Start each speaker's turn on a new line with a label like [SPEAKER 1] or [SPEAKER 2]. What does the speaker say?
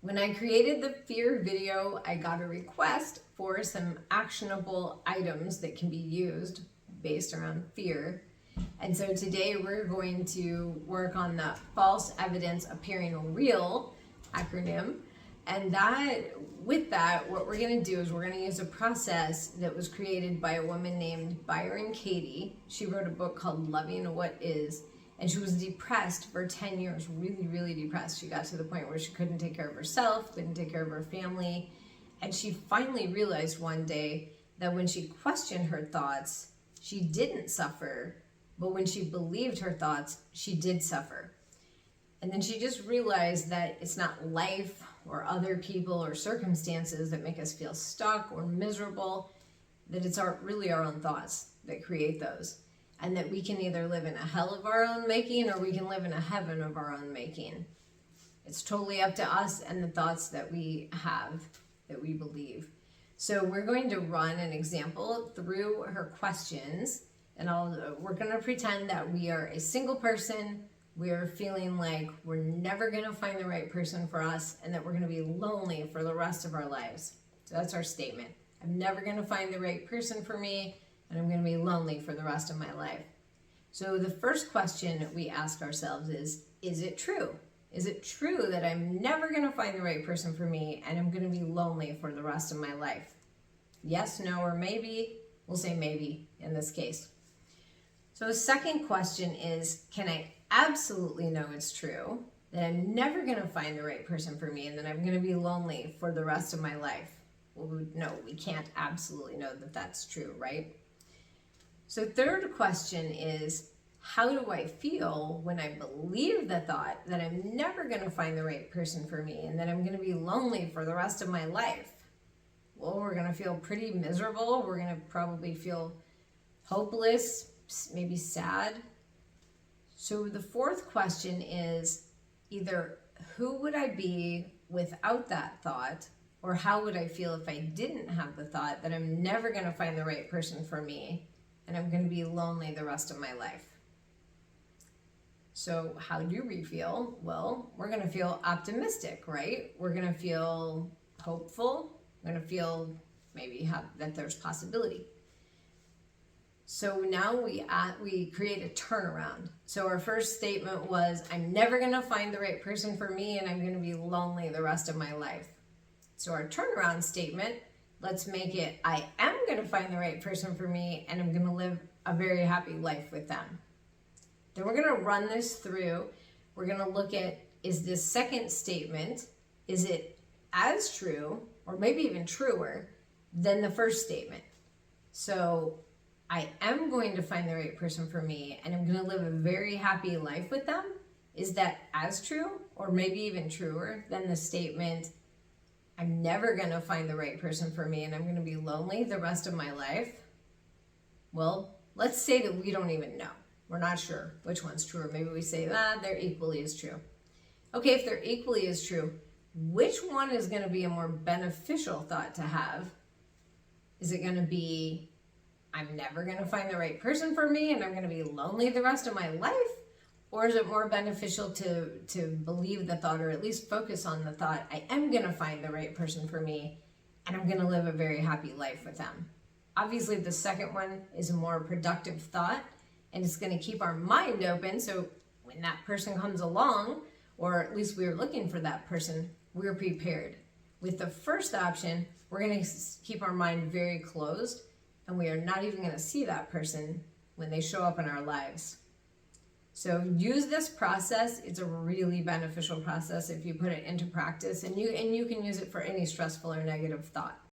[SPEAKER 1] When I created the fear video, I got a request for some actionable items that can be used based around fear. And so today we're going to work on the false evidence appearing real acronym. And with that, what we're going to do is we're going to use a process that was created by a woman named Byron Katie. She wrote a book called Loving What Is. And she was depressed for 10 years, really, really depressed. She got to the point where she couldn't take care of herself, couldn't take care of her family. And she finally realized one day that when she questioned her thoughts, she didn't suffer. But when she believed her thoughts, she did suffer. And then she just realized that it's not life or other people or circumstances that make us feel stuck or miserable, that it's really our own thoughts that create those. And that we can either live in a hell of our own making or we can live in a heaven of our own making. It's totally up to us and the thoughts that we have, that we believe. So we're going to run an example through her questions, and we're going to pretend that we are a single person. We're feeling like we're never going to find the right person for us and that we're going to be lonely for the rest of our lives. So that's our statement. I'm never going to find the right person for me, and I'm going to be lonely for the rest of my life. So the first question we ask ourselves is it true? Is it true that I'm never going to find the right person for me and I'm going to be lonely for the rest of my life? Yes, no, or maybe. We'll say maybe in this case. So the second question is, can I absolutely know it's true that I'm never going to find the right person for me and that I'm going to be lonely for the rest of my life? Well, no, we can't absolutely know that that's true, right? So third question is, how do I feel when I believe the thought that I'm never going to find the right person for me and that I'm going to be lonely for the rest of my life? Well, we're going to feel pretty miserable. We're going to probably feel hopeless, maybe sad. So the fourth question is either who would I be without that thought, or how would I feel if I didn't have the thought that I'm never going to find the right person for me and I'm going to be lonely the rest of my life? So how do we feel? Well, we're going to feel optimistic, right? We're going to feel hopeful. We're going to feel that there's possibility. So now we create a turnaround. So our first statement was, I'm never going to find the right person for me and I'm going to be lonely the rest of my life. So our turnaround statement, let's make it, I am going to find the right person for me and I'm going to live a very happy life with them. Then we're going to run this through. We're going to look at, is this second statement, is it as true or maybe even truer than the first statement? So I am going to find the right person for me and I'm going to live a very happy life with them. Is that as true or maybe even truer than the statement, I'm never going to find the right person for me and I'm going to be lonely the rest of my life? Well, let's say that we don't even know. We're not sure which one's true. Or maybe we say, they're equally as true. Okay, if they're equally as true, which one is going to be a more beneficial thought to have? Is it going to be, I'm never going to find the right person for me and I'm going to be lonely the rest of my life? Or is it more beneficial to believe the thought, or at least focus on the thought, I am going to find the right person for me and I'm going to live a very happy life with them? Obviously, the second one is a more productive thought and it's going to keep our mind open. So when that person comes along, or at least we're looking for that person, we're prepared. With the first option, we're going to keep our mind very closed and we are not even going to see that person when they show up in our lives. So use this process. It's a really beneficial process if you put it into practice, and you can use it for any stressful or negative thought.